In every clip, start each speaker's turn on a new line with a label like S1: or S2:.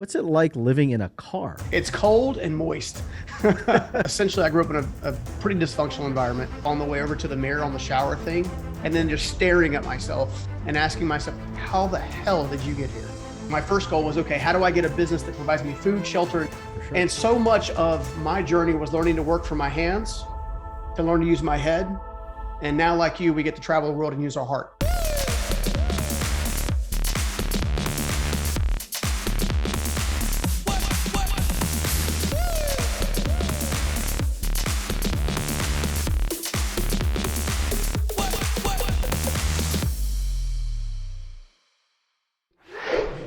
S1: What's it like living in a car?
S2: It's cold and moist. Essentially, I grew up in a pretty dysfunctional environment. On the way over to the mirror on the shower thing, and then just staring at myself and asking myself, how the hell did you get here? My first goal was, okay, how do I get a business that provides me food, shelter?
S1: Sure.
S2: And so much of my journey was learning to work for my hands, to learn to use my head. And now, like you, we get to travel the world and use our heart.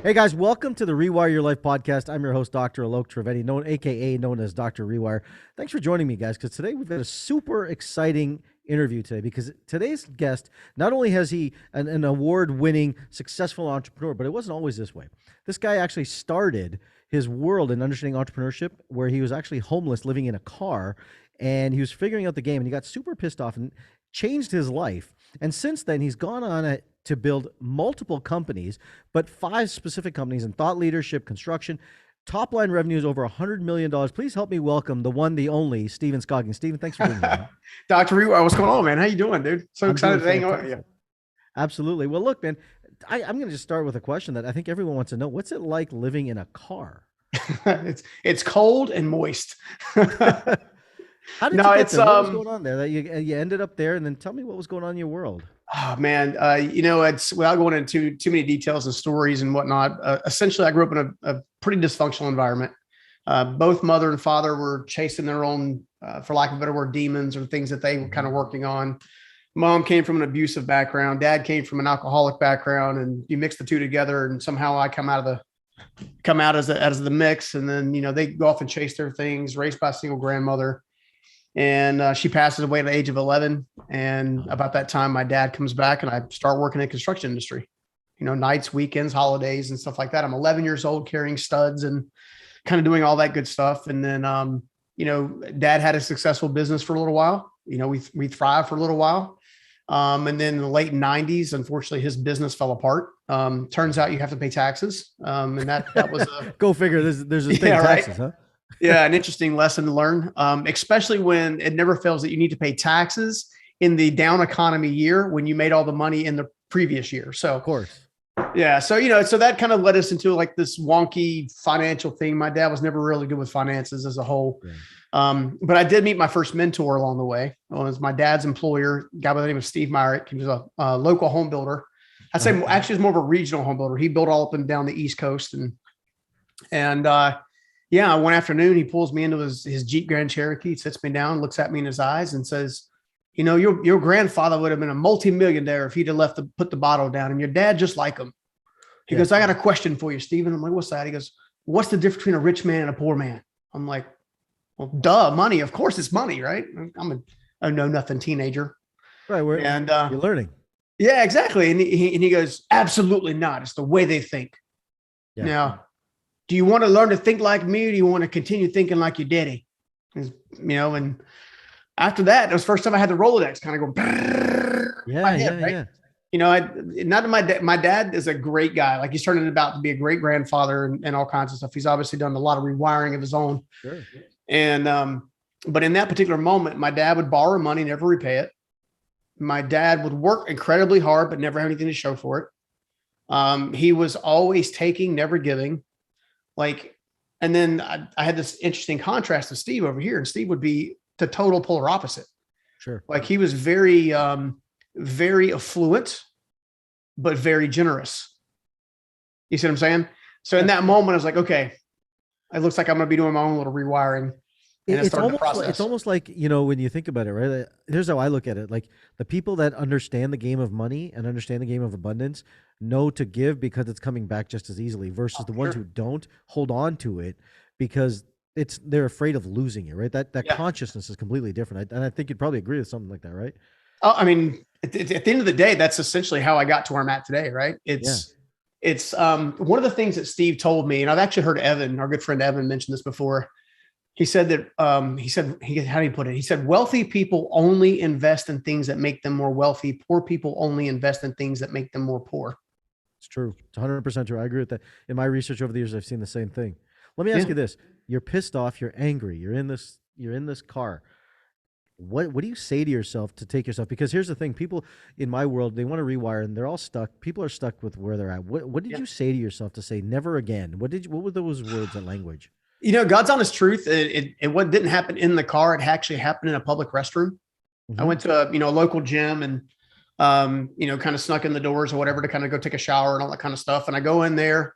S1: Hey guys, welcome to the Rewire Your Life podcast. I'm your host, Dr. Alok Trivedi, aka known as Dr. Rewire. Thanks for joining me, guys, because today we've got a super exciting interview today, because today's guest, not only has he an award-winning, successful entrepreneur, but it wasn't always this way. This guy actually started his world in understanding entrepreneurship where he was actually homeless, living in a car, and he was figuring out the game, and he got super pissed off and changed his life. And since then, he's gone on to build multiple companies, but 5 specific companies in thought leadership, construction. Top line revenue is over $100 million. Please help me welcome the one, the only, Steven Scoggins. Steven, thanks for being here.
S2: Dr. Rewire, what's going on, man? How you doing, dude? So
S1: I'm
S2: excited to
S1: doing
S2: hang out with you.
S1: fantastic. Absolutely. Well, look, man, I'm going to just start with a question that I think everyone wants to know. What's it like living in a car?
S2: It's cold and moist.
S1: How did
S2: No,
S1: you get
S2: it's
S1: there? What was going on there? That you ended up there, and then tell me what was going on in your world.
S2: Oh man, it's without going into too many details and stories and whatnot. Essentially, I grew up in a pretty dysfunctional environment. Both mother and father were chasing their own, for lack of a better word, demons or things that they were kind of working on. Mom came from an abusive background. Dad came from an alcoholic background, and you mix the two together, and somehow I come out as the mix. And then they go off and chase their things. Raised by a single grandmother. And she passes away at the age of 11. And about that time, my dad comes back and I start working in the construction industry, nights, weekends, holidays, and stuff like that. I'm 11 years old carrying studs and kind of doing all that good stuff. And then, dad had a successful business for a little while. We thrived for a little while. And then in the late 90s, unfortunately, his business fell apart. Turns out you have to pay taxes. And that was
S1: Go figure. There's a state taxes, huh?
S2: Yeah, an interesting lesson to learn, especially when it never fails that you need to pay taxes in the down economy year when you made all the money in the previous year. So,
S1: Of course.
S2: yeah. So, so that kind of led us into like this wonky financial thing. My dad was never really good with finances as a whole. Yeah. But I did meet my first mentor along the way. It was my dad's employer, a guy by the name of Steve Myrick. He was a local home builder. I'd say actually it's more of a regional home builder. He built all up and down the East Coast. Yeah, one afternoon, he pulls me into his Jeep Grand Cherokee, sits me down, looks at me in his eyes and says, your grandfather would have been a multi-millionaire if he'd have put the bottle down, and your dad just like him. He goes, I got a question for you, Stephen. I'm like, what's that? He goes, what's the difference between a rich man and a poor man? I'm like, well, duh, money. Of course it's money, right? I'm a know-nothing teenager.
S1: Right, you're learning.
S2: Yeah, exactly. And he goes, absolutely not. It's the way they think. Yeah. Now, do you want to learn to think like me, or do you want to continue thinking like your daddy? And after that, it was the first time I had the Rolodex kind of go.
S1: Yeah.
S2: My dad is a great guy. Like he's turning about to be a great grandfather and all kinds of stuff. He's obviously done a lot of rewiring of his own.
S1: Sure.
S2: And, but in that particular moment, my dad would borrow money, never repay it. My dad would work incredibly hard, but never have anything to show for it. He was always taking, never giving. And then I had this interesting contrast to Steve over here, and Steve would be the total polar opposite.
S1: Sure.
S2: Like he was very, very affluent, but very generous. You see what I'm saying? So in that moment, I was like, okay, it looks like I'm going to be doing my own little rewiring. And
S1: it's almost like, when you think about it, right? Here's how I look at it. Like the people that understand the game of money and understand the game of abundance know to give because it's coming back just as easily versus the ones who don't hold on to it because they're afraid of losing it, right? That consciousness is completely different. And I think you'd probably agree with something like that, right?
S2: I mean, at the end of the day, that's essentially how I got to where I'm at today, right? It's one of the things that Steve told me, and I've actually heard Evan, our good friend Evan, mention this before. He said that, how do you put it? He said, wealthy people only invest in things that make them more wealthy. Poor people only invest in things that make them more poor.
S1: It's true. It's 100% true. I agree with that. In my research over the years, I've seen the same thing. Let me ask
S2: Yeah.
S1: you this. You're pissed off, you're angry, you're in this car. What do you say to yourself to take yourself? Because here's the thing, people in my world, they want to rewire and they're all stuck. People are stuck with where they're at. What did
S2: Yeah.
S1: you say to yourself to say never again? What were those words and language?
S2: God's honest truth. It what didn't happen in the car. It actually happened in a public restroom. I
S1: Mm-hmm.
S2: went to a local gym and kind of snuck in the doors or whatever to kind of go take a shower and all that kind of stuff. And I go in there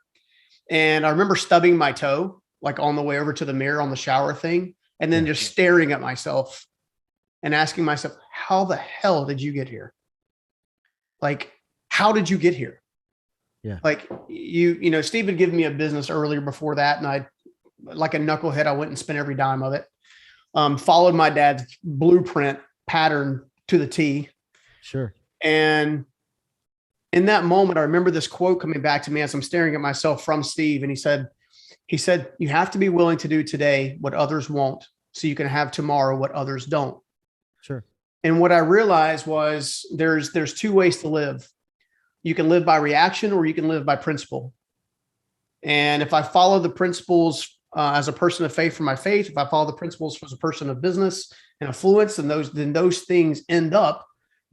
S2: and I remember stubbing my toe like on the way over to the mirror on the shower thing, and then just staring at myself and asking myself, how the hell did you get here? Like, how did you get here?
S1: Yeah.
S2: Like Steve had given me a business earlier before that. And I, like a knucklehead, I went and spent every dime of it. Followed my dad's blueprint pattern to the T.
S1: Sure.
S2: And in that moment, I remember this quote coming back to me as I'm staring at myself from Steve. And he said, you have to be willing to do today what others won't, so you can have tomorrow what others don't.
S1: Sure.
S2: And what I realized was there's two ways to live. You can live by reaction or you can live by principle. And if I follow the principles as a person of faith for my faith, if I follow the principles as a person of business and affluence, then those things end up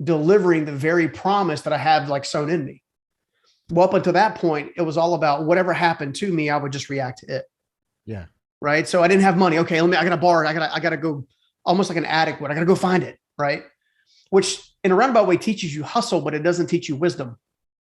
S2: delivering the very promise that I have like sown in me. Well, up until that point, it was all about whatever happened to me, I would just react to it.
S1: Yeah.
S2: Right. So I didn't have money. Okay, I got to borrow. I got to go almost like an addict would. I got to go find it. Right. Which in a roundabout way teaches you hustle, but it doesn't teach you wisdom.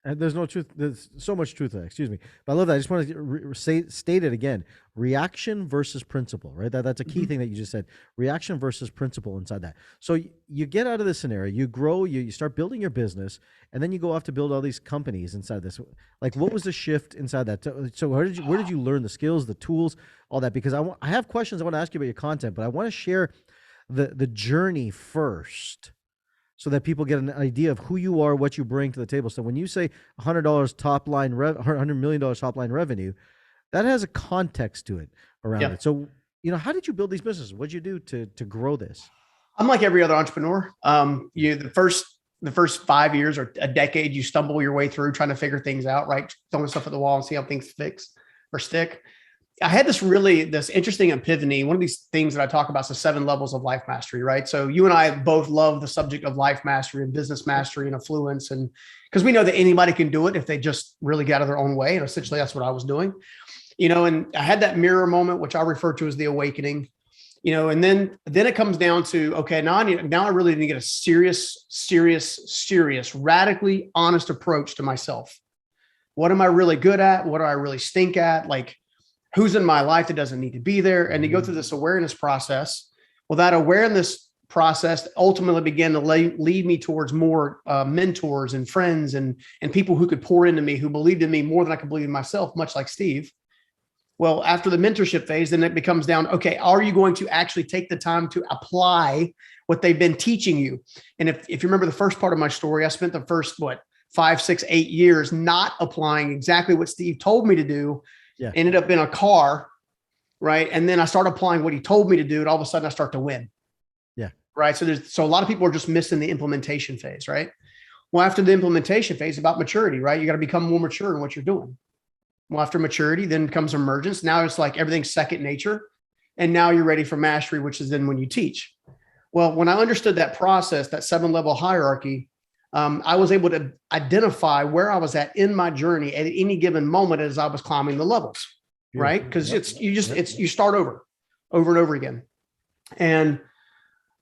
S1: And there's no truth. There's so much truth there. Excuse me. But I love that. I just want to state it again. Reaction versus principle, right? That's a key thing that you just said. Reaction versus principle inside that. So you get out of this scenario, you grow, you start building your business, and then you go off to build all these companies inside this. Like, what was the shift inside that? So where did you learn the skills, the tools, all that? Because I have questions I want to ask you about your content, but I want to share the journey first, so that people get an idea of who you are, what you bring to the table. So when you say $100 top line, $100 million top line revenue, that has a context to it around it. So, how did you build these businesses? What did you do to grow this?
S2: I'm like every other entrepreneur. The first 5 years or a decade, you stumble your way through trying to figure things out, right? Throwing stuff at the wall and see how things fix or stick. I had this interesting epiphany. One of these things that I talk about is the 7 levels of life mastery, right? So you and I both love the subject of life mastery and business mastery and affluence. And because we know that anybody can do it if they just really get out of their own way. And essentially that's what I was doing, and I had that mirror moment, which I refer to as the awakening, and then it comes down to, okay, now I really need to get a serious, radically honest approach to myself. What am I really good at? What do I really stink at? Like, who's in my life that doesn't need to be there? And you go through this awareness process. Well, that awareness process ultimately began to lead me towards more mentors and friends and people who could pour into me, who believed in me more than I could believe in myself, much like Steve. Well, after the mentorship phase, then it becomes down, okay, are you going to actually take the time to apply what they've been teaching you? And if you remember the first part of my story, I spent the first, 5, 6, 8 years not applying exactly what Steve told me to do. Yeah. Ended up in a car, right? And then I started applying what he told me to do, and all of a sudden I start to win.
S1: Yeah.
S2: Right. So a lot of people are just missing the implementation phase, right? Well, after the implementation phase, about maturity, right? You got to become more mature in what you're doing. Well, after maturity, then comes emergence. Now it's like everything's second nature. And now you're ready for mastery, which is then when you teach. Well, when I understood that process, that 7-level hierarchy, I was able to identify where I was at in my journey at any given moment as I was climbing the levels, right? Because you start over and over again. And,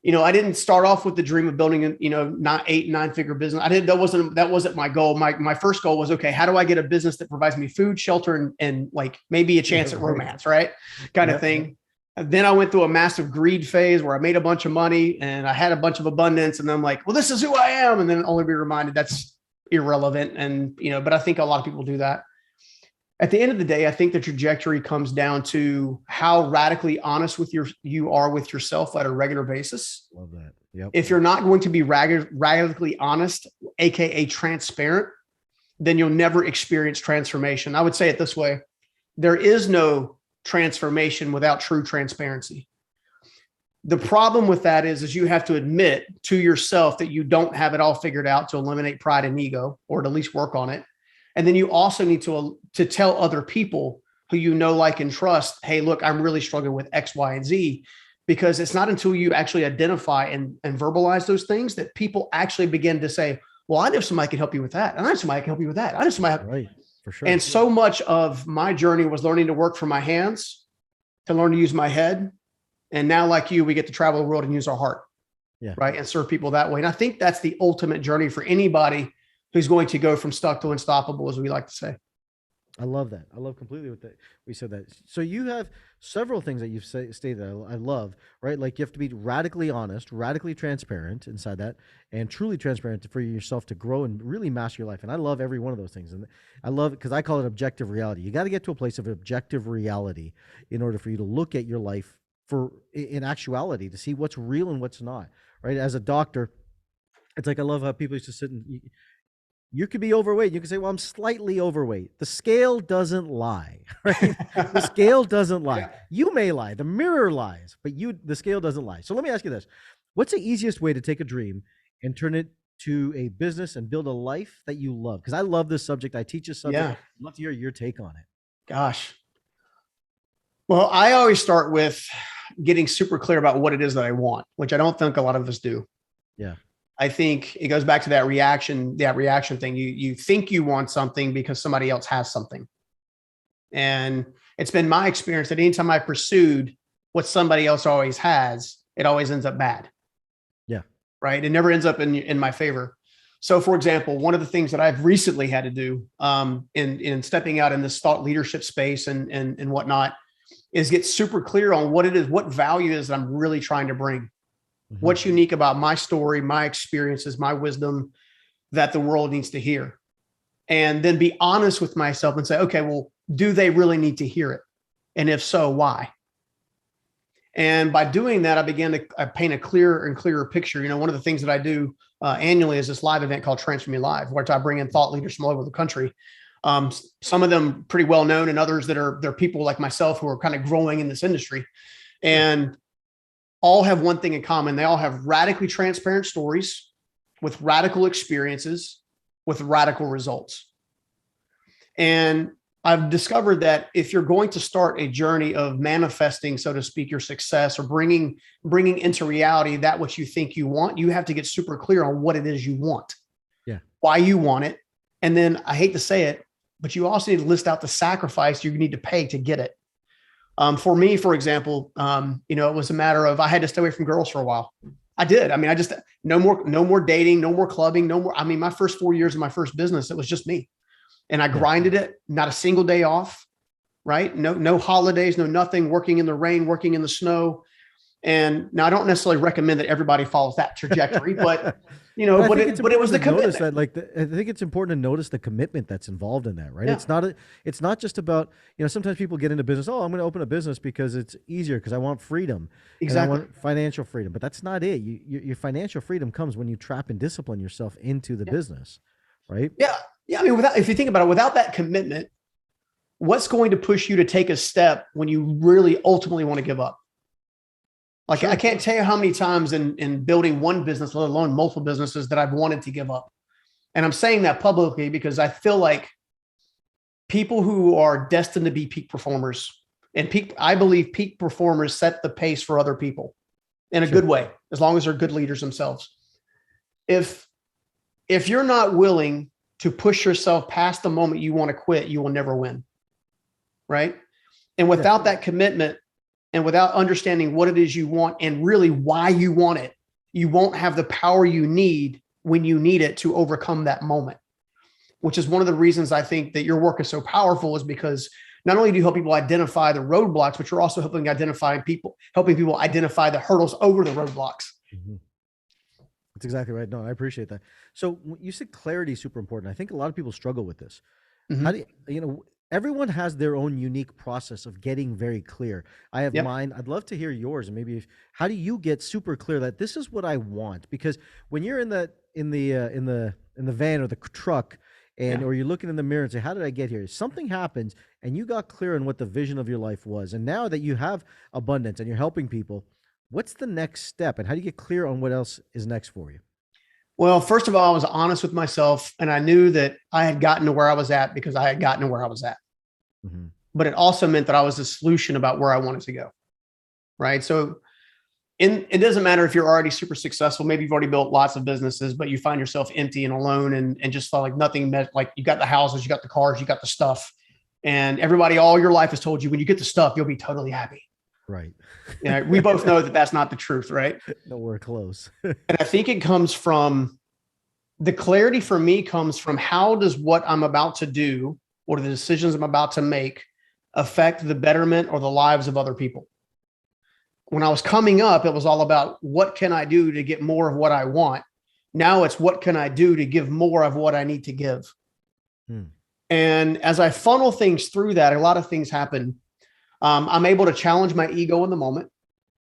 S2: I didn't start off with the dream of building a, 8-9-figure business. That wasn't my goal. My first goal was, okay, how do I get a business that provides me food, shelter, and like maybe a chance at romance, right? Kind of thing. And then I went through a massive greed phase where I made a bunch of money and I had a bunch of abundance. And then I'm like, well, this is who I am. And then only be reminded that's irrelevant. And, but I think a lot of people do that. At the end of the day, I think the trajectory comes down to how radically honest you are with yourself at a regular basis.
S1: Love that. Yep.
S2: If you're not going to be radically honest, AKA transparent, then you'll never experience transformation. I would say it this way. There is no transformation without true transparency. The problem with that is you have to admit to yourself that you don't have it all figured out to eliminate pride and ego, or to at least work on it. And then you also need to tell other people who you know, like, and trust, hey, look, I'm really struggling with X, Y, and Z, because it's not until you actually identify and verbalize those things that people actually begin to say, well, I know somebody can help you with that. And I know somebody can help you with that. I know somebody.
S1: Right. For sure.
S2: And so much of my journey was learning to work from my hands, to learn to use my head. And now, like you, we get to travel the world and use our heart.
S1: Yeah.
S2: Right. And serve people that way. And I think that's the ultimate journey for anybody who's going to go from stuck to unstoppable, as we like to say.
S1: I love that. I love completely what that we said that. So you have several things that you've stated that I love, right? Like you have to be radically honest, radically transparent inside that, and truly transparent for yourself to grow and really master your life. And I love every one of those things. And I love it because I call it objective reality. You got to get to a place of objective reality in order for you to look at your life in actuality, to see what's real and what's not, right? As a doctor, it's like I love how people used to sit and you could be overweight. You can say, well, I'm slightly overweight. The scale doesn't lie, right? The scale doesn't lie. Yeah. You may lie. The mirror lies, but the scale doesn't lie. So let me ask you this. What's the easiest way to take a dream and turn it to a business and build a life that you love? Because I love this subject. I teach this subject. Yeah. I'd love to hear your take on it.
S2: Gosh. Well, I always start with getting super clear about what it is that I want, which I don't think a lot of us do.
S1: Yeah.
S2: I think it goes back to that reaction thing. You think you want something because somebody else has something. And it's been my experience that anytime I pursued what somebody else always has, it always ends up bad.
S1: Yeah.
S2: Right. It never ends up in my favor. So for example, one of the things that I've recently had to do in stepping out in this thought leadership space and whatnot is get super clear on what it is, what value is that I'm really trying to bring. What's unique about my story, my experiences, my wisdom that the world needs to hear? And then be honest with myself and say, okay, well, do they really need to hear it? And if so, why? And by doing that, I began to paint a clearer and clearer picture. You know, one of the things that I do annually is this live event called Transform Your Life, where I bring in thought leaders from all over the country. Some of them pretty well known, and others they're people like myself who are kind of growing in this industry. And all have one thing in common. They all have radically transparent stories with radical experiences, with radical results. And I've discovered that if you're going to start a journey of manifesting, so to speak, your success or bringing into reality that what you think you want, you have to get super clear on what it is you want, why you want it. And then I hate to say it, but you also need to list out the sacrifice you need to pay to get it. For me, for example, it was a matter of I had to stay away from girls for a while. I did. I mean, I just no more dating, no more clubbing, no more. I mean, my first 4 years of my first business, it was just me, and I grinded it. Not a single day off, right? No holidays, no nothing. Working in the rain, working in the snow. And now I don't necessarily recommend that everybody follows that trajectory, but but it was the commitment.
S1: I think it's important to notice the commitment that's involved in that, right? Yeah. It's not just about, sometimes people get into business. Oh, I'm going to open a business because it's easier because I want freedom.
S2: Exactly.
S1: I want financial freedom, but that's not it. Your financial freedom comes when you trap and discipline yourself into the business, right?
S2: Yeah. Yeah. I mean, if you think about it, without that commitment, what's going to push you to take a step when you really ultimately want to give up? Like, sure. I can't tell you how many times in building one business, let alone multiple businesses, that I've wanted to give up. And I'm saying that publicly because I feel like people who are destined to be peak performers I believe peak performers set the pace for other people in a good way, as long as they're good leaders themselves. If you're not willing to push yourself past the moment you want to quit, you will never win. Right. And without that commitment, and without understanding what it is you want and really why you want it, you won't have the power you need when you need it to overcome that moment, which is one of the reasons I think that your work is so powerful, is because not only do you help people identify the roadblocks, but you're also helping people identify the hurdles over the roadblocks.
S1: Mm-hmm. That's exactly right. No, I appreciate that. So you said clarity is super important. I think a lot of people struggle with this. Mm-hmm. How do you, everyone has their own unique process of getting very clear. I have mine. I'd love to hear yours. And maybe how do you get super clear that this is what I want? Because when you're in the van or the truck or you're looking in the mirror and say, how did I get here? Something happens and you got clear on what the vision of your life was. And now that you have abundance and you're helping people, what's the next step? And how do you get clear on what else is next for you?
S2: Well, first of all, I was honest with myself and I knew that I had gotten to where I was at because I had gotten to where I was at.
S1: Mm-hmm.
S2: But it also meant that I was the solution about where I wanted to go. Right. So it doesn't matter if you're already super successful. Maybe you've already built lots of businesses, but you find yourself empty and alone and just felt like nothing met. Like you got the houses, you got the cars, you got the stuff. And everybody all your life has told you when you get the stuff, you'll be totally happy.
S1: Right.
S2: Yeah. We both know that that's not the truth. Right.
S1: Nowhere close.
S2: And I think it comes from the clarity for me comes from how does what I'm about to do or the decisions I'm about to make affect the betterment or the lives of other people. When I was coming up, it was all about what can I do to get more of what I want. Now it's what can I do to give more of what I need to give. And as I funnel things through that, a lot of things happen. I'm able to challenge my ego in the moment.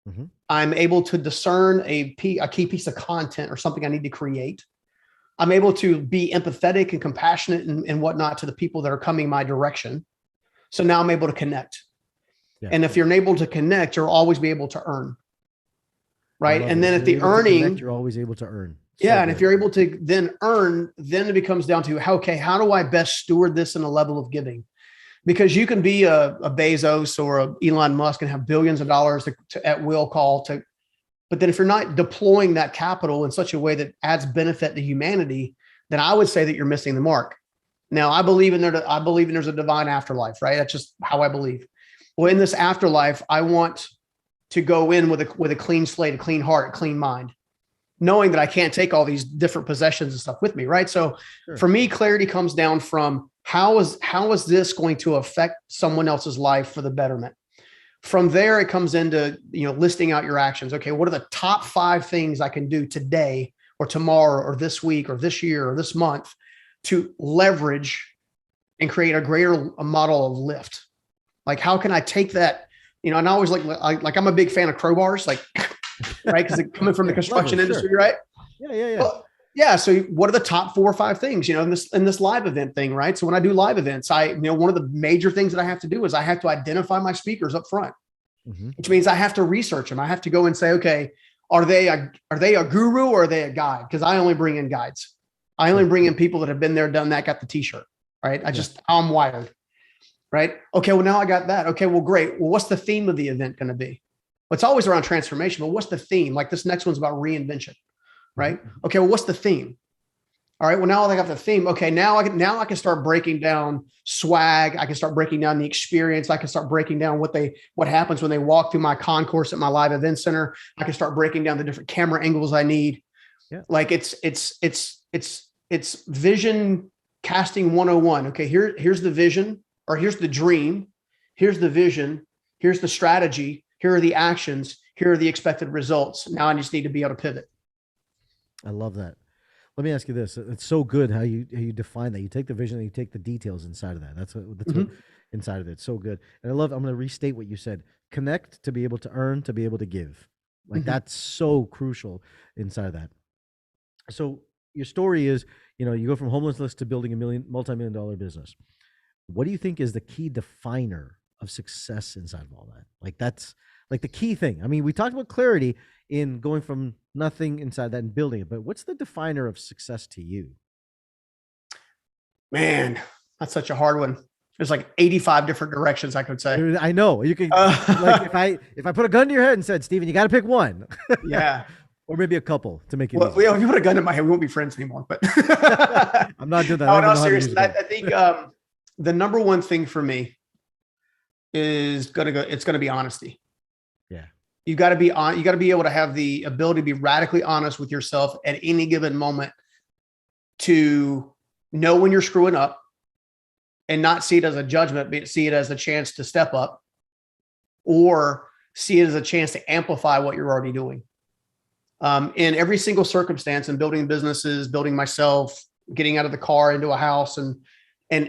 S2: Mm-hmm. I'm able to discern a key piece of content or something I need to create. I'm able to be empathetic and compassionate and whatnot to the people that are coming my direction. So now I'm able to connect. Yeah. And if you're able to connect, you'll always be able to earn. Right. And then if the earning, connect,
S1: you're always able to earn.
S2: So yeah. And if you're able to then earn, then it becomes down to, okay, how do I best steward this in a level of giving? Because you can be a Bezos or a Elon Musk and have billions of dollars to at will call to, but then if you're not deploying that capital in such a way that adds benefit to humanity, then I would say that you're missing the mark. Now I believe there's a divine afterlife, right? That's just how I believe. Well, in this afterlife, I want to go in with a clean slate, a clean heart, a clean mind, knowing that I can't take all these different possessions and stuff with me, right? So sure. For me, clarity comes down from how is this going to affect someone else's life for the betterment? From there, it comes into, listing out your actions. Okay, what are the top 5 things I can do today or tomorrow or this week or this year or this month to leverage and create a model of lift? Like, how can I take that? And I always like I'm a big fan of crowbars, like, right? Because coming from the construction industry, sure. Right?
S1: Yeah.
S2: Well, yeah. So what are the top 4 or 5 things, in this live event thing, right? So when I do live events, one of the major things that I have to do is I have to identify my speakers up front, mm-hmm. which means I have to research them. I have to go and say, okay, are they a guru or are they a guide? Because I only bring in guides. I only bring in people that have been there, done that, got the t-shirt, right? I'm wired. Right. Okay. Well, now I got that. Okay. Well, great. Well, what's the theme of the event going to be? Well, it's always around transformation, but what's the theme? Like this next one's about reinvention. Right. Okay. Well, what's the theme? All right. Well, now I got the theme. Okay. Now I can start breaking down swag. I can start breaking down the experience. I can start breaking down what happens when they walk through my concourse at my live event center. I can start breaking down the different camera angles I need. Yeah. Like it's vision casting 101. Okay. Here's the vision. Or here's the dream, here's the vision, here's the strategy, here are the actions, here are the expected results. Now I just need to be able to pivot.
S1: I love that. Let me ask you this. It's so good how you define that. You take the vision and you take the details inside of that. That's mm-hmm. what inside of it. It's so good. And I'm going to restate what you said. Connect to be able to earn, to be able to give. Like mm-hmm. That's so crucial inside of that. So your story is, you go from homelessness to building a multi-million-dollar business. What do you think is the key definer of success inside of all that? Like that's like the key thing. I mean, we talked about clarity in going from nothing inside that and building it, but what's the definer of success to you?
S2: Man, that's such a hard one. There's like 85 different directions I could say.
S1: I know. You could like if I put a gun to your head and said, Steven, you got to pick one.
S2: Yeah.
S1: Or maybe a couple to make it
S2: easy. If you put a gun in my head, we won't be friends anymore. But
S1: I'm not doing that.
S2: No, seriously. I think the number one thing for me is it's going to be honesty.
S1: Yeah.
S2: You got to be on, you got to be able to have the ability to be radically honest with yourself at any given moment to know when you're screwing up and not see it as a judgment, but see it as a chance to step up or see it as a chance to amplify what you're already doing. In every single circumstance and building businesses, building myself, getting out of the car into a house and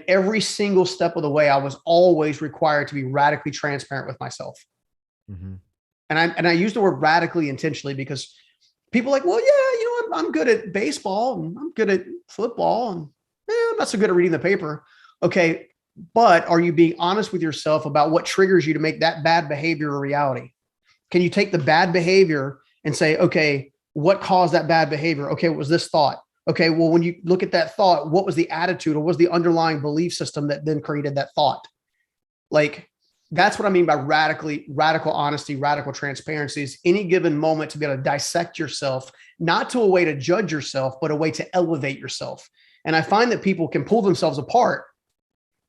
S2: every single step of the way, I was always required to be radically transparent with myself. Mm-hmm. And I use the word radically intentionally because people are like, well, yeah, I'm good at baseball and I'm good at football and I'm not so good at reading the paper. Okay. But are you being honest with yourself about what triggers you to make that bad behavior a reality? Can you take the bad behavior and say, okay, What caused that bad behavior? Okay, it was this thought. Okay, well, when you look at that thought, what was the attitude or what was the underlying belief system that then created that thought? Like, that's what I mean by radical honesty, radical transparency is any given moment to be able to dissect yourself, not to a way to judge yourself, but a way to elevate yourself. And I find that people can pull themselves apart,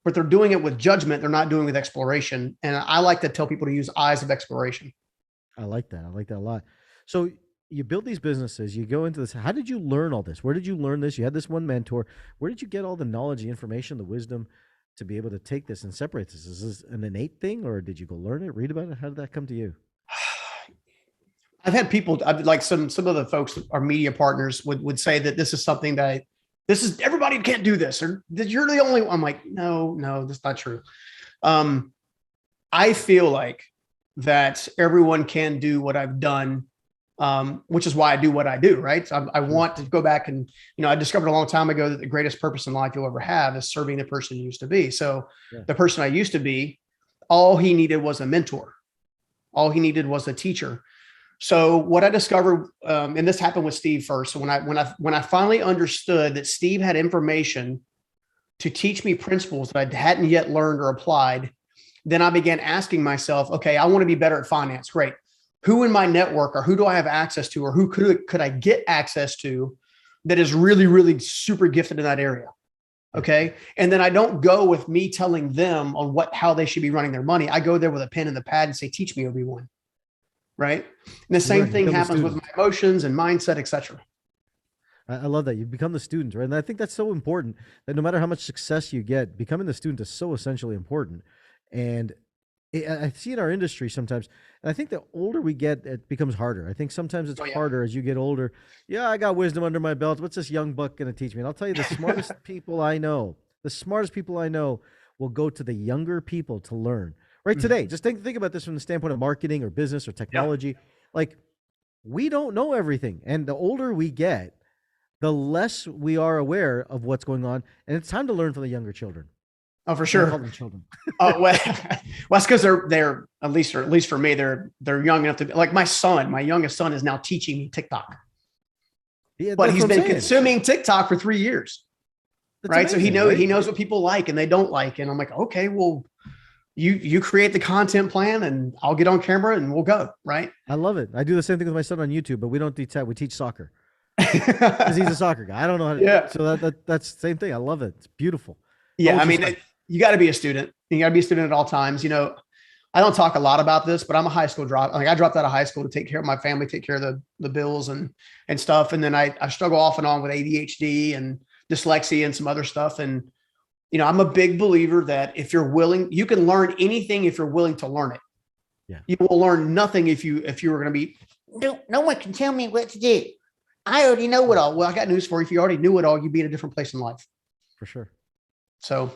S2: but they're doing it with judgment. They're not doing it with exploration. And I like to tell people to use eyes of exploration.
S1: I like that. I like that a lot. So you build these businesses, you go into this. How did you learn all this? Where did you learn this? You had this one mentor. Where did you get all the knowledge, the information, the wisdom to be able to take this and separate this? Is this an innate thing, or did you go learn it, read about it? How did that come to you?
S2: I've had people like some of the folks, our media partners would say that this is something that this is everybody can't do this, or that you're the only one. I'm like, no, that's not true. I feel like that everyone can do what I've done, which is why I do what I do, right? So I want to go back and, I discovered a long time ago that the greatest purpose in life you'll ever have is serving the person you used to be. So the person I used to be, all he needed was a mentor. All he needed was a teacher. So what I discovered, and this happened with Steve first. So when I finally understood that Steve had information to teach me principles that I hadn't yet learned or applied, then I began asking myself, okay, I want to be better at finance. Great. Who in my network or who do I have access to, or who could I get access to that is really, really super gifted in that area? Okay. And then I don't go with me telling them on how they should be running their money. I go there with a pen and the pad and say, teach me, Obi-Wan. Right. And the same thing happens with my emotions and mindset, et cetera.
S1: I love that. You become the student, right? And I think that's so important that no matter how much success you get, becoming the student is so essentially important. And I see in our industry sometimes, and I think the older we get, it becomes harder. I think sometimes it's harder as you get older. Yeah, I got wisdom under my belt. What's this young buck going to teach me? And I'll tell you, the smartest people I know will go to the younger people to learn. Right today, just think about this from the standpoint of marketing or business or technology. Like, we don't know everything. And the older we get, the less we are aware of what's going on. And it's time to learn from the younger children.
S2: Oh, for sure.
S1: Children.
S2: Oh, well, it's because they're at least for me, they're young enough to be like my youngest son is now teaching me TikTok. Yeah, but he's been consuming TikTok for 3 years. That's right. Amazing, so he knows what people like and they don't like. And I'm like, okay, well, you create the content plan and I'll get on camera and we'll go. Right.
S1: I love it. I do the same thing with my son on YouTube, but we don't teach that. We teach soccer because he's a soccer guy. I don't know how to. Yeah. So that's the same thing. I love it. It's beautiful.
S2: Yeah. I mean, you got to be a student. You got to be a student at all times. I don't talk a lot about this, but I'm a high school drop. Like I dropped out of high school to take care of my family, take care of the bills and stuff. And then I struggle off and on with ADHD and dyslexia and some other stuff. And, I'm a big believer that if you're willing, you can learn anything if you're willing to learn it. Yeah. You will learn nothing if you were going to be, no one can tell me what to do. I already know it all. Well, I got news for you. If you already knew it all, you'd be in a different place in life.
S1: For sure.
S2: So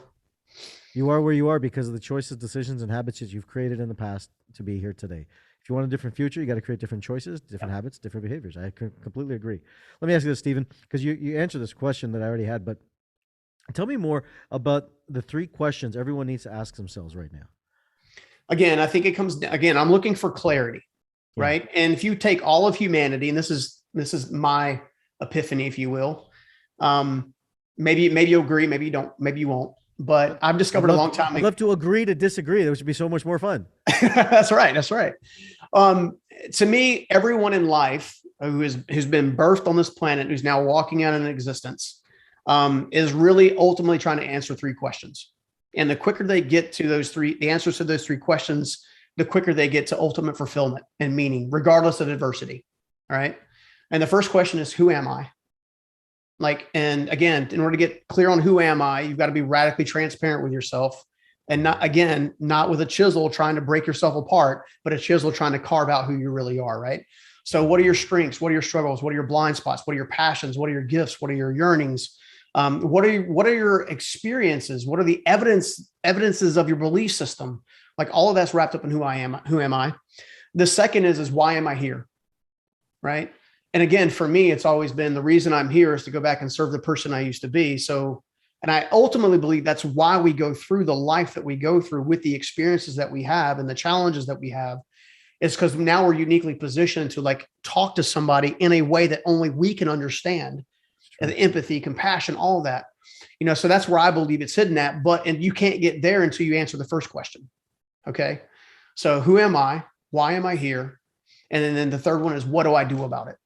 S1: you are where you are because of the choices, decisions, and habits that you've created in the past to be here today. If you want a different future, you got to create different choices, different habits, different behaviors. I completely agree. Let me ask you this, Stephen, because you answered this question that I already had, but tell me more about the 3 questions everyone needs to ask themselves right now.
S2: Again, I think it comes, I'm looking for clarity, right? And if you take all of humanity, and this is my epiphany, if you will, maybe you'll agree, maybe you don't, maybe you won't. But I've discovered a long time ago.
S1: I'd love to agree to disagree. That would be so much more fun.
S2: That's right. To me, everyone in life who's been birthed on this planet, who's now walking out in existence, is really ultimately trying to answer 3 questions. And the quicker they get to the answers to those 3 questions, the quicker they get to ultimate fulfillment and meaning, regardless of adversity. All right. And the first question is, who am I? And again, in order to get clear on who am I, you've got to be radically transparent with yourself and not with a chisel trying to break yourself apart, but a chisel trying to carve out who you really are. Right. So what are your strengths? What are your struggles? What are your blind spots? What are your passions? What are your gifts? What are your yearnings? What are your experiences? What are the evidences of your belief system? Like all of that's wrapped up in who I am. Who am I? The second is why am I here? Right. And again, for me, it's always been the reason I'm here is to go back and serve the person I used to be. So, and I ultimately believe that's why we go through the life that we go through with the experiences that we have and the challenges that we have, is because now we're uniquely positioned to like talk to somebody in a way that only we can understand, and the empathy, compassion, all that, so that's where I believe it's hidden at. And you can't get there until you answer the first question. Okay. So who am I? Why am I here? And then the third one is, what do I do about it?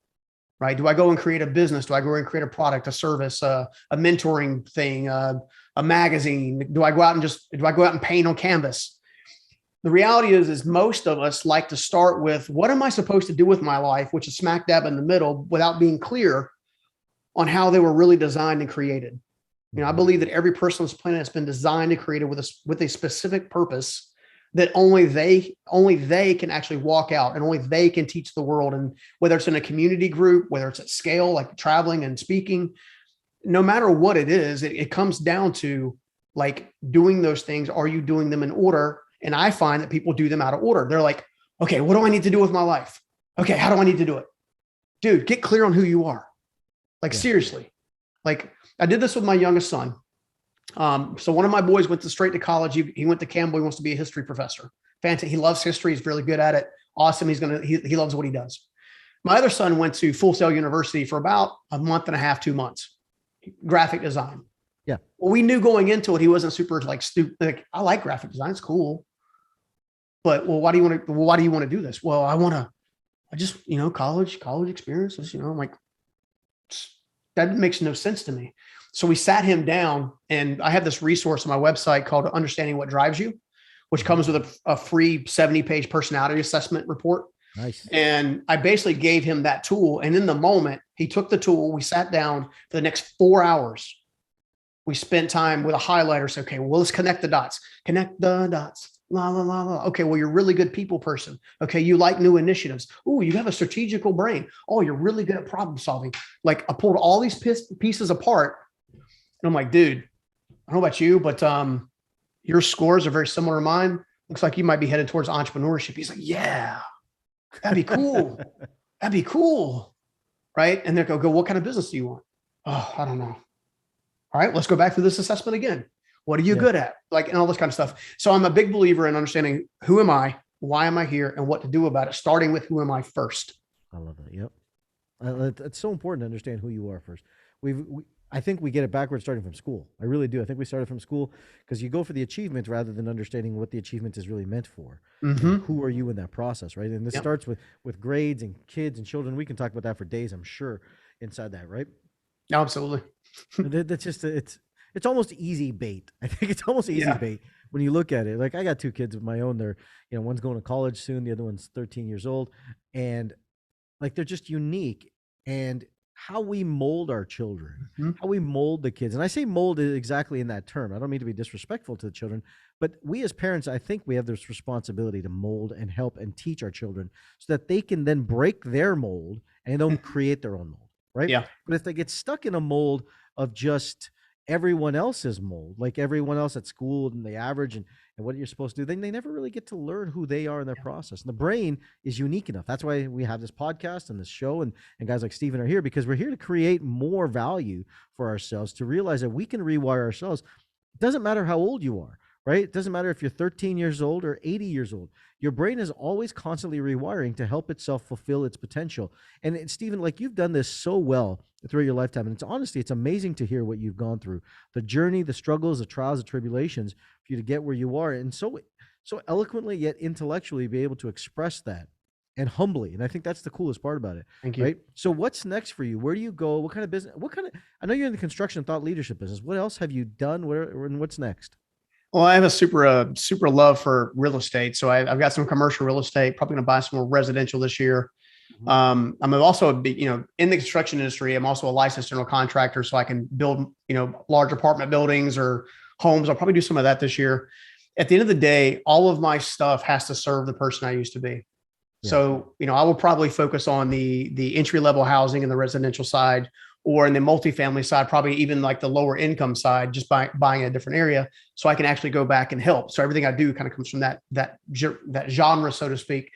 S2: Right? Do I go and create a business? Do I go and create a product, a service, a mentoring thing, a magazine? Do I go out and paint on canvas? The reality is most of us like to start with, what am I supposed to do with my life, which is smack dab in the middle, without being clear on how they were really designed and created. I believe that every person on this planet has been designed and created with a specific purpose that only they can actually walk out, and only they can teach the world. And whether it's in a community group, whether it's at scale, like traveling and speaking, no matter what it is, it comes down to like doing those things. Are you doing them in order? And I find that people do them out of order. They're like, okay, what do I need to do with my life? Okay, how do I need to do it? Dude, get clear on who you are. Like, seriously. Like, I did this with my youngest son. So one of my boys went straight to college. He went to Campbell. He wants to be a history professor. Fantastic. He loves history. He's really good at it. Awesome. He loves what he does. My other son went to Full Sail University for about a month and a half, 2 months, graphic design.
S1: Yeah.
S2: Well, we knew going into it, he wasn't super like stupid. Like, I like graphic design. It's cool. But why do you want to do this? Well, I just, college experiences, I'm like, that makes no sense to me. So we sat him down, and I have this resource on my website called Understanding What Drives You, which comes with a free 70-page personality assessment report.
S1: Nice.
S2: And I basically gave him that tool. And in the moment, he took the tool. We sat down for the next 4 hours. We spent time with a highlighter. So, okay, well, let's connect the dots. Connect the dots. La, la, la, la. Okay, well, you're a really good people person. Okay, you like new initiatives. Oh, you have a strategical brain. Oh, you're really good at problem solving. Like, I pulled all these pieces apart. And I'm like, dude, I don't know about you, but your scores are very similar to mine. Looks like you might be headed towards entrepreneurship. He's like, yeah, that'd be cool. That'd be cool. Right. And they go, what kind of business do you want? Oh, I don't know. All right, let's go back through this assessment again. What are you good at? Like, and all this kind of stuff. So I'm a big believer in understanding, who am I? Why am I here? And what to do about it? Starting with, who am I first?
S1: I love that. Yep. It's so important to understand who you are first. I think we get it backwards starting from school. I really do. I think we started from school because you go for the achievement rather than understanding what the achievement is really meant for.
S2: Mm-hmm.
S1: Who are you in that process, right? And this starts with grades and kids and children. We can talk about that for days, I'm sure, inside that, right?
S2: Absolutely.
S1: That's just it's almost easy bait. I think it's almost easy bait when you look at it. Like, I got 2 kids of my own. They're, one's going to college soon. The other one's 13 years old. And like, they're just unique. And how we mold our children, how we mold the kids. And I say mold exactly in that term. I don't mean to be disrespectful to the children, but we as parents, I think we have this responsibility to mold and help and teach our children so that they can then break their mold and don't create their own mold, right?
S2: Yeah.
S1: But if they get stuck in a mold of just everyone else's mold, like everyone else at school and the average and what you're supposed to do, then they never really get to learn who they are in their process. And the brain is unique enough. That's why we have this podcast and this show, and guys like Steven are here, because we're here to create more value for ourselves, to realize that we can rewire ourselves. It doesn't matter how old you are, right? It doesn't matter if you're 13 years old or 80 years old. Your brain is always constantly rewiring to help itself fulfill its potential. And Steven, like, you've done this so well throughout your lifetime. And it's amazing to hear what you've gone through, the journey, the struggles, the trials, the tribulations for you to get where you are. And so eloquently, yet intellectually be able to express that, and humbly. And I think that's the coolest part about it.
S2: Thank you.
S1: Right? So what's next for you? Where do you go? What kind of business, I know you're in the construction thought leadership business. What else have you done? What's next?
S2: Well, I have a super love for real estate. So I've got some commercial real estate, probably going to buy some more residential this year. I'm also, in the construction industry, I'm also a licensed general contractor, so I can build, large apartment buildings or homes. I'll probably do some of that this year. At the end of the day, all of my stuff has to serve the person I used to be. Yeah. So, I will probably focus on the entry-level housing and the residential side, or in the multifamily side, probably even like the lower income side, just buying a different area, so I can actually go back and help. So everything I do kind of comes from that genre, so to speak.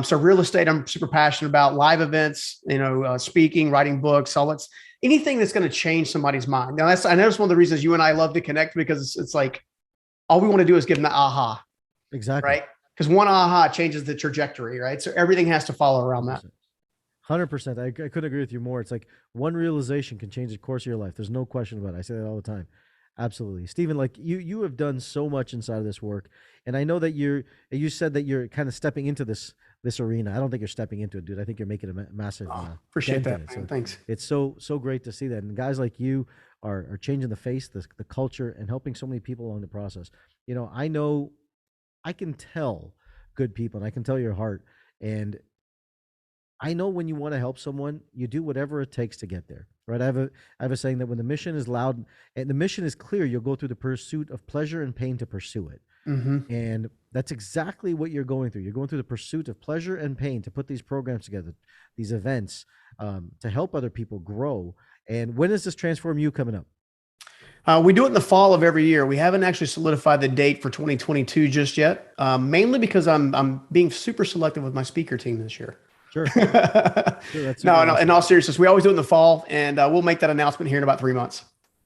S2: So real estate, I'm super passionate about. Live events, speaking, writing books, anything that's going to change somebody's mind. Now, I know it's one of the reasons you and I love to connect, because it's like all we want to do is give them the aha.
S1: Exactly.
S2: Right. because one aha changes the trajectory, right? So everything has to follow around that.
S1: 100%. I couldn't agree with you more. It's like one realization can change the course of your life. There's no question about it. I say that all the time. Absolutely. Stephen, like you have done so much inside of this work. And I know that you said that you're kind of stepping into this arena. I don't think you're stepping into it, dude. I think you're making a massive
S2: appreciate
S1: dent in
S2: that.
S1: it. So
S2: thanks.
S1: It's so great to see that. And guys like you are changing the face, the culture, and helping so many people along the process. You know, I can tell good people, and I can tell your heart. And I know when you want to help someone, you do whatever it takes to get there, right? I have a saying that when the mission is loud and the mission is clear, you'll go through the pursuit of pleasure and pain to pursue it.
S2: Mm-hmm.
S1: And that's exactly what you're going through. You're going through the pursuit of pleasure and pain to put these programs together, these events, to help other people grow. And when is this Transform You coming up?
S2: We do it in the fall of every year. We haven't actually solidified the date for 2022 just yet, mainly because I'm being super selective with my speaker team this year.
S1: Sure.
S2: No, in all seriousness, we always do it in the fall, and we'll make that announcement here in about 3 months.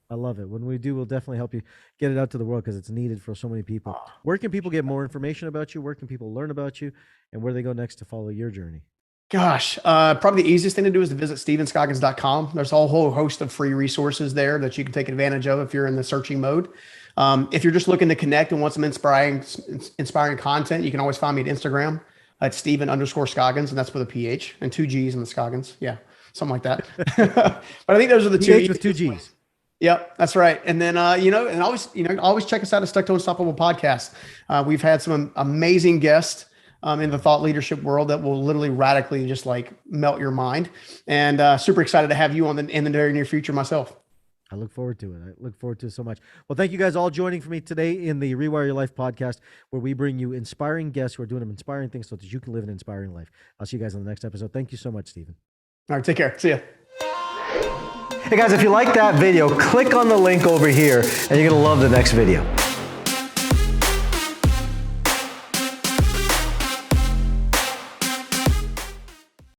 S1: I love it. When we do, we'll definitely help you get it out to the world because it's needed for so many people. Where can people get more information about you? Where can people learn about you? And where do they go next to follow your journey?
S2: Gosh, probably the easiest thing to do is to visit StephenScoggins.com. There's a whole host of free resources there that you can take advantage of if you're in the searching mode. If you're just looking to connect and want some inspiring content, you can always find me at Instagram. It's Stephen_Scoggins, and that's with a PH and 2 G's in the Scoggins. Yeah, something like that. But I think those are the
S1: PH with 2 G's.
S2: Yep, that's right. And then, always check us out at Stuck to Unstoppable Podcast. We've had some amazing guests in the thought leadership world that will literally radically just like melt your mind. And super excited to have you on in the very near future myself.
S1: I look forward to it. I look forward to it so much. Well, thank you guys all joining for me today in the Rewire Your Life podcast, where we bring you inspiring guests who are doing inspiring things so that you can live an inspiring life. I'll see you guys on the next episode. Thank you so much, Stephen.
S2: All right, take care. See ya.
S1: Hey guys, if you like that video, click on the link over here and you're going to love the next video.